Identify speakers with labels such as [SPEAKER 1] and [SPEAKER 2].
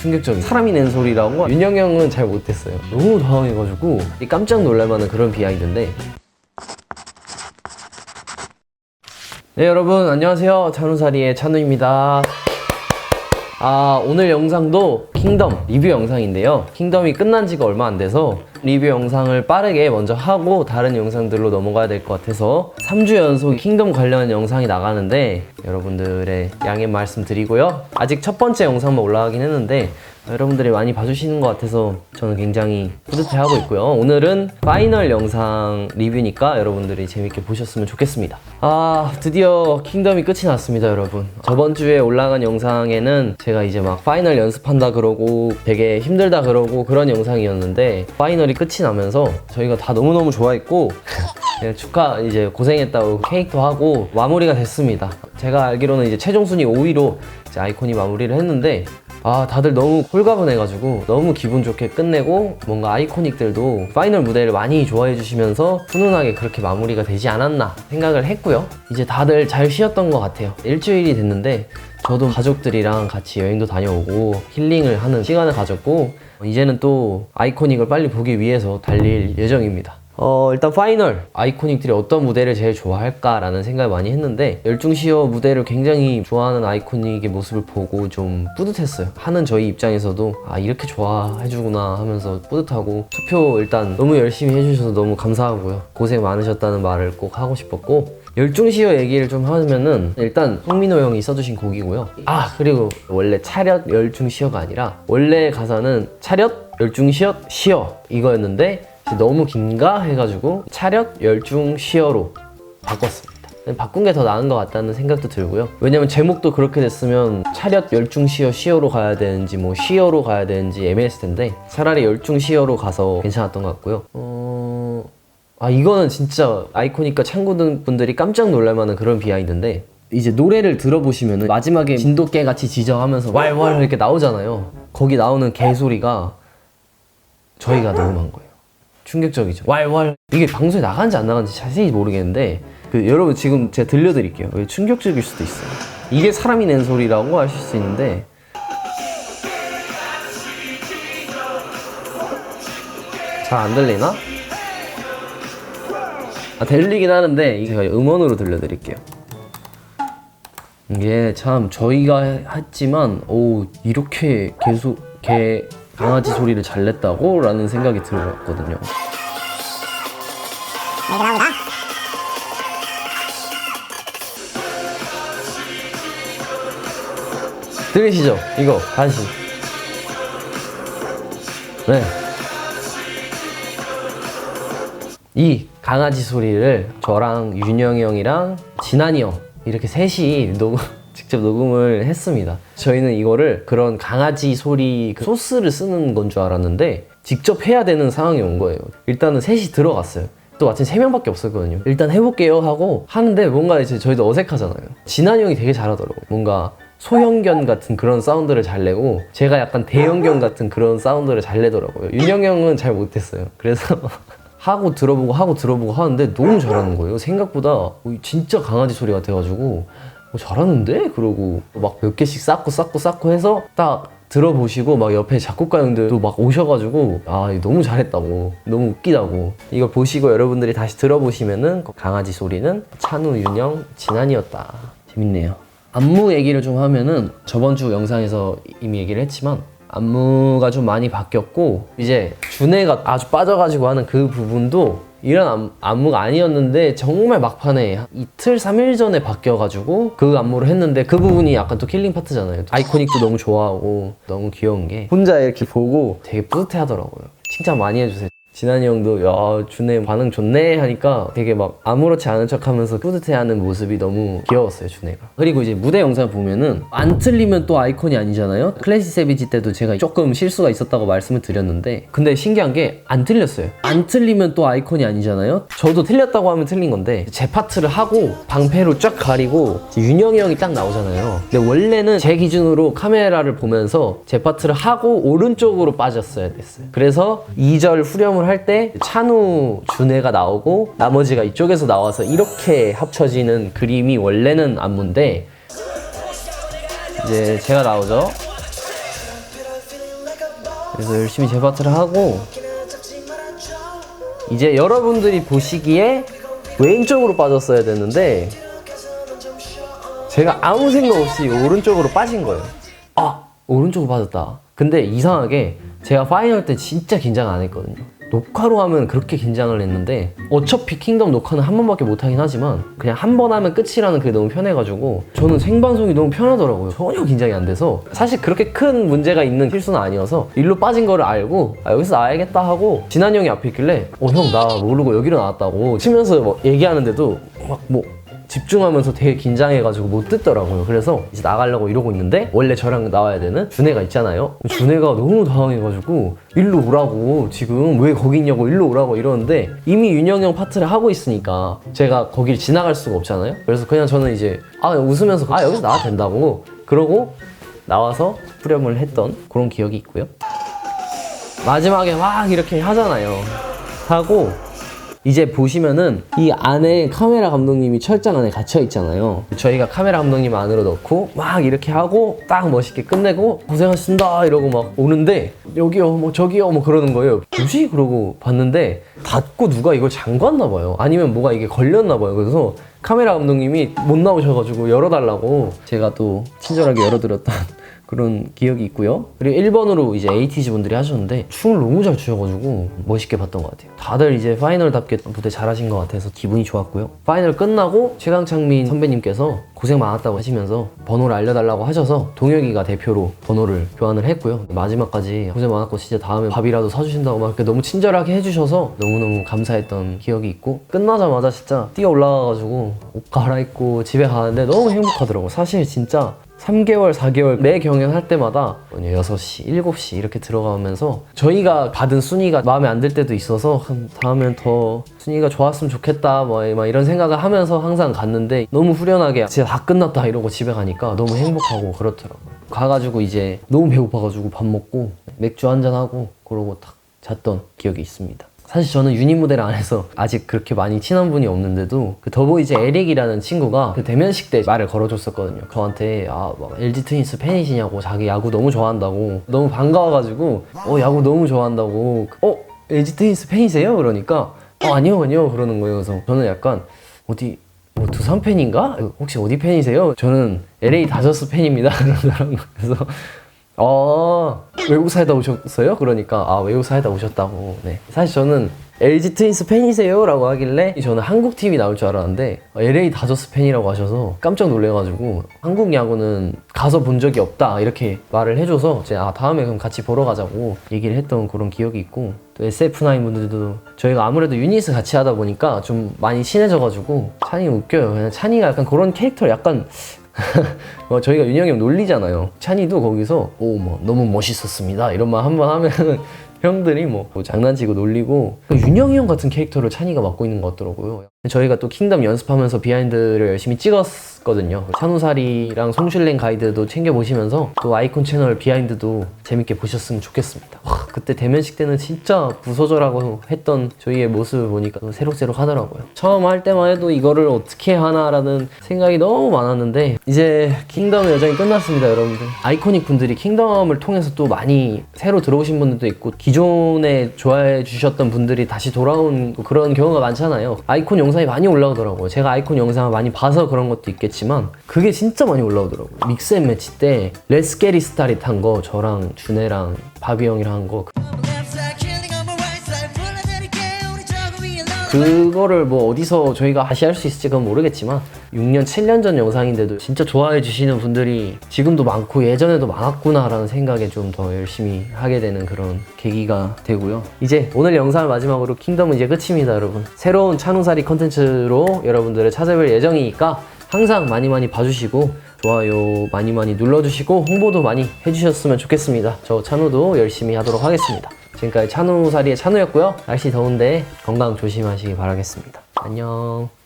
[SPEAKER 1] 충격적인 사람이 낸 소리라고. 윤영이 형은 잘 못했어요. 너무 당황해가지고 깜짝 놀랄만한 그런 비하인드인데. 네, 여러분 안녕하세요. 찬우사리의 찬우입니다. 오늘 영상도 킹덤 리뷰 영상인데요. 킹덤이 끝난 지가 얼마 안 돼서 리뷰 영상을 빠르게 먼저 하고 다른 영상들로 넘어가야 될 것 같아서 3주 연속 킹덤 관련 영상이 나가는데 여러분들의 양해 말씀드리고요. 아직 첫 번째 영상만 올라가긴 했는데 여러분들이 많이 봐주시는 것 같아서 저는 굉장히 뿌듯해하고 있고요. 오늘은 파이널 영상 리뷰니까 여러분들이 재밌게 보셨으면 좋겠습니다. 드디어 킹덤이 끝이 났습니다, 여러분. 저번 주에 올라간 영상에는 제가 이제 막 파이널 연습한다 그러고 되게 힘들다 그러고 그런 영상이었는데 파이널이 끝이 나면서 저희가 다 너무너무 좋아했고 축하, 이제 고생했다고 케이크도 하고 마무리가 됐습니다. 제가 알기로는 이제 최종 순위 5위로 이제 아이콘이 마무리를 했는데 다들 너무 홀가분해가지고 너무 기분 좋게 끝내고 뭔가 아이코닉들도 파이널 무대를 많이 좋아해 주시면서 훈훈하게 그렇게 마무리가 되지 않았나 생각을 했고요. 이제 다들 잘 쉬었던 것 같아요. 일주일이 됐는데 저도 가족들이랑 같이 여행도 다녀오고 힐링을 하는 시간을 가졌고 이제는 또 아이코닉을 빨리 보기 위해서 달릴 예정입니다. 일단 파이널 아이코닉들이 어떤 무대를 제일 좋아할까라는 생각을 많이 했는데 열중시어 무대를 굉장히 좋아하는 아이코닉의 모습을 보고 좀 뿌듯했어요. 하는 저희 입장에서도 이렇게 좋아해주구나 하면서 뿌듯하고 투표 일단 너무 열심히 해주셔서 너무 감사하고요. 고생 많으셨다는 말을 꼭 하고 싶었고 열중시어 얘기를 좀 하면은 일단 송민호 형이 써주신 곡이고요. 그리고 원래 차렷 열중시어가 아니라 원래 가사는 차렷 열중시어 시어 이거였는데 너무 긴가 해가지고 차렷 열중 시어로 바꿨습니다. 바꾼 게 더 나은 것 같다는 생각도 들고요. 왜냐면 제목도 그렇게 됐으면 차렷 열중 시어 시어로 가야 되는지 뭐 시어로 가야 되는지 애매했을 텐데 차라리 열중 시어로 가서 괜찮았던 것 같고요. 이거는 진짜 아이코닉과 참고분들이 깜짝 놀랄만한 그런 비하인드인데 이제 노래를 들어보시면은 마지막에 진돗개 같이 지저하면서 왈왈 이렇게 나오잖아요. 거기 나오는 개 소리가 저희가 녹음한 거예요. 충격적이죠. 왈왈. 이게 방송에 나간지 안 나간지 자세히 모르겠는데 여러분 지금 제가 들려드릴게요. 충격적일 수도 있어요. 이게 사람이 낸 소리라고 하실 수 있는데 잘 안 들리나? 들리긴 하는데 제가 음원으로 들려드릴게요. 이게 참 저희가 했지만 이렇게 개 강아지 소리를 잘 냈다고? 라는 생각이 들었거든요.
[SPEAKER 2] 나옵니다.
[SPEAKER 1] 들리시죠? 이거 다시. 네. 이 강아지 소리를 저랑 윤영이 형이랑 진한이 형 이렇게 셋이 직접 녹음을 했습니다. 저희는 이거를 그런 강아지 소리 소스를 쓰는 건 줄 알았는데 직접 해야 되는 상황이 온 거예요. 일단은 셋이 들어갔어요. 또 마침 3명밖에 없었거든요. 일단 해볼게요 하고 하는데 뭔가 이제 저희도 어색하잖아요. 진한이 형이 되게 잘하더라고요. 뭔가 소형견 같은 그런 사운드를 잘 내고 제가 약간 대형견 같은 그런 사운드를 잘 내더라고요. 윤영이 형은 잘 못했어요. 그래서 하고 들어보고 하는데 너무 잘하는 거예요. 생각보다 진짜 강아지 소리 같아가지고 잘하는데? 그러고 막 몇 개씩 쌓고 해서 딱 들어보시고 막 옆에 작곡가 형들도 막 오셔가지고 너무 잘했다고, 너무 웃기다고. 이걸 보시고 여러분들이 다시 들어보시면은 강아지 소리는 찬우, 윤영, 진한이었다. 재밌네요. 안무 얘기를 좀 하면은 저번 주 영상에서 이미 얘기를 했지만 안무가 좀 많이 바뀌었고 이제 준혜가 아주 빠져가지고 하는 그 부분도 이런 안무가 아니었는데 정말 막판에 이틀, 3일 전에 바뀌어가지고 그 안무를 했는데 그 부분이 약간 또 킬링 파트잖아요. 아이코닉도 너무 좋아하고 너무 귀여운 게 혼자 이렇게 보고 되게 뿌듯해 하더라고요. 칭찬 많이 해주세요. 진한이 형도 야 준혜 반응 좋네 하니까 되게 막 아무렇지 않은 척 하면서 뿌듯해하는 모습이 너무 귀여웠어요, 준혜가. 그리고 이제 무대 영상 보면은 안 틀리면 또 아이콘이 아니잖아요. 클래시 세비지 때도 제가 조금 실수가 있었다고 말씀을 드렸는데 근데 신기한 게 안 틀렸어요. 안 틀리면 또 아이콘이 아니잖아요. 저도 틀렸다고 하면 틀린 건데 제 파트를 하고 방패로 쫙 가리고 윤영이 형이 딱 나오잖아요. 근데 원래는 제 기준으로 카메라를 보면서 제 파트를 하고 오른쪽으로 빠졌어야 됐어요. 그래서 2절 후렴을 할 때 찬우, 준혜가 나오고 나머지가 이쪽에서 나와서 이렇게 합쳐지는 그림이 원래는 안무인데 이제 제가 나오죠. 그래서 열심히 제 파트를 하고 이제 여러분들이 보시기에 왼쪽으로 빠졌어야 됐는데 제가 아무 생각 없이 오른쪽으로 빠진 거예요. 아, 오른쪽으로 빠졌다. 근데 이상하게 제가 파이널 때 진짜 긴장 안 했거든요. 녹화로 하면 그렇게 긴장을 했는데 어차피 킹덤 녹화는 한 번밖에 못 하긴 하지만 그냥 한 번 하면 끝이라는 그게 너무 편해가지고 저는 생방송이 너무 편하더라고요. 전혀 긴장이 안 돼서 사실 그렇게 큰 문제가 있는 실수는 아니어서 일로 빠진 거를 알고 여기서 나와야겠다 하고 진한 형이 앞에 있길래 형 나 모르고 여기로 나왔다고 치면서 뭐 얘기하는데도 막 뭐 집중하면서 되게 긴장해가지고 못 듣더라고요. 그래서 이제 나가려고 이러고 있는데 원래 저랑 나와야 되는 준혜가 있잖아요. 준혜가 너무 당황해가지고 일로 오라고 지금 왜 거기 있냐고 일로 오라고 이러는데 이미 윤영이 형 파트를 하고 있으니까 제가 거길 지나갈 수가 없잖아요. 그래서 그냥 저는 이제 웃으면서 여기서 나와도 된다고 그러고 나와서 후렴을 했던 그런 기억이 있고요. 마지막에 막 이렇게 하잖아요. 하고 이제 보시면은 이 안에 카메라 감독님이 철장 안에 갇혀 있잖아요. 저희가 카메라 감독님 안으로 넣고 막 이렇게 하고 딱 멋있게 끝내고 고생하셨습니다 이러고 막 오는데 여기요 뭐 저기요 뭐 그러는 거예요. 뭐지? 그러고 봤는데 닫고 누가 이걸 잠갔나 봐요. 아니면 뭐가 이게 걸렸나 봐요. 그래서 카메라 감독님이 못 나오셔가지고 열어달라고 제가 또 친절하게 열어드렸던 그런 기억이 있고요. 그리고 1번으로 이제 ATG 분들이 하셨는데 춤을 너무 잘 추셔가지고 멋있게 봤던 것 같아요. 다들 이제 파이널답게 무대 잘하신 것 같아서 기분이 좋았고요. 파이널 끝나고 최강창민 선배님께서 고생 많았다고 하시면서 번호를 알려달라고 하셔서 동혁이가 대표로 번호를 교환을 했고요. 마지막까지 고생 많았고 진짜 다음에 밥이라도 사주신다고 막 이렇게 너무 친절하게 해주셔서 너무너무 감사했던 기억이 있고 끝나자마자 진짜 뛰어 올라가가지고 옷 갈아입고 집에 가는데 너무 행복하더라고요. 사실 진짜 3개월, 4개월 매 경연할 때마다 6시, 7시 이렇게 들어가면서 저희가 받은 순위가 마음에 안 들 때도 있어서 다음엔 더 순위가 좋았으면 좋겠다 막 이런 생각을 하면서 항상 갔는데 너무 후련하게 진짜 다 끝났다 이러고 집에 가니까 너무 행복하고 그렇더라고요. 가가지고 이제 너무 배고파가지고 밥 먹고 맥주 한잔하고 그러고 딱 잤던 기억이 있습니다. 사실 저는 유닛 무대를 안 해서 아직 그렇게 많이 친한 분이 없는데도 그 더보이즈 에릭이라는 친구가 그 대면식 때 말을 걸어줬었거든요. 저한테 막 LG 트윈스 팬이시냐고 자기 야구 너무 좋아한다고 너무 반가워가지고 야구 너무 좋아한다고 LG 트윈스 팬이세요? 그러니까 아니요 그러는 거예요. 그래서 저는 약간 어디 뭐 두산 팬인가? 혹시 어디 팬이세요? 저는 LA 다저스 팬입니다. 그러더라고요. 그래서 외국 살다 오셨어요? 그러니까 외국 살다 오셨다고. 네. 사실 저는 LG 트윈스 팬이세요? 라고 하길래 저는 한국 팀이 나올 줄 알았는데 LA 다저스 팬이라고 하셔서 깜짝 놀래가지고 한국 야구는 가서 본 적이 없다 이렇게 말을 해줘서 제가 다음에 그럼 같이 보러 가자고 얘기를 했던 그런 기억이 있고 또 SF9 분들도 저희가 아무래도 유닛을 같이 하다 보니까 좀 많이 친해져가지고 찬이 웃겨요. 그냥 찬이가 약간 그런 캐릭터를 약간 저희가 윤영이 형 놀리잖아요. 찬이도 거기서 너무 멋있었습니다 이런 말 한번 하면 형들이 뭐 장난치고 놀리고 윤영이 형 같은 캐릭터를 찬이가 맡고 있는 것 같더라고요. 저희가 또 킹덤 연습하면서 비하인드를 열심히 찍었거든요. 찬우사리랑 송슐랭 가이드도 챙겨보시면서 또 아이콘 채널 비하인드도 재밌게 보셨으면 좋겠습니다. 그때 대면식 때는 진짜 부서져라고 했던 저희의 모습을 보니까 새록새록 하더라고요. 처음 할 때만 해도 이거를 어떻게 하나라는 생각이 너무 많았는데 이제 킹덤의 여정이 끝났습니다. 여러분들 아이코닉 분들이 킹덤을 통해서 또 많이 새로 들어오신 분들도 있고 기존에 좋아해 주셨던 분들이 다시 돌아온 그런 경우가 많잖아요. 아이콘 영상이 많이 올라오더라고요. 제가 아이콘 영상을 많이 봐서 그런 것도 있겠지만 그게 진짜 많이 올라오더라고요. 믹스앤매치 때 Let's Get It Started 한 거 저랑 준혜랑 바비 형이랑 한 거 그거를 뭐 어디서 저희가 다시 할 수 있을지 그건 모르겠지만 6년, 7년 전 영상인데도 진짜 좋아해 주시는 분들이 지금도 많고 예전에도 많았구나 라는 생각에 좀 더 열심히 하게 되는 그런 계기가 되고요. 이제 오늘 영상을 마지막으로 킹덤은 이제 끝입니다. 여러분 새로운 찬우사리 컨텐츠로 여러분들을 찾아뵐 예정이니까 항상 많이 봐주시고 좋아요 많이 눌러주시고 홍보도 많이 해주셨으면 좋겠습니다. 저 찬우도 열심히 하도록 하겠습니다. 지금까지 찬우사리의 찬우였고요. 날씨 더운데 건강 조심하시기 바라겠습니다. 안녕.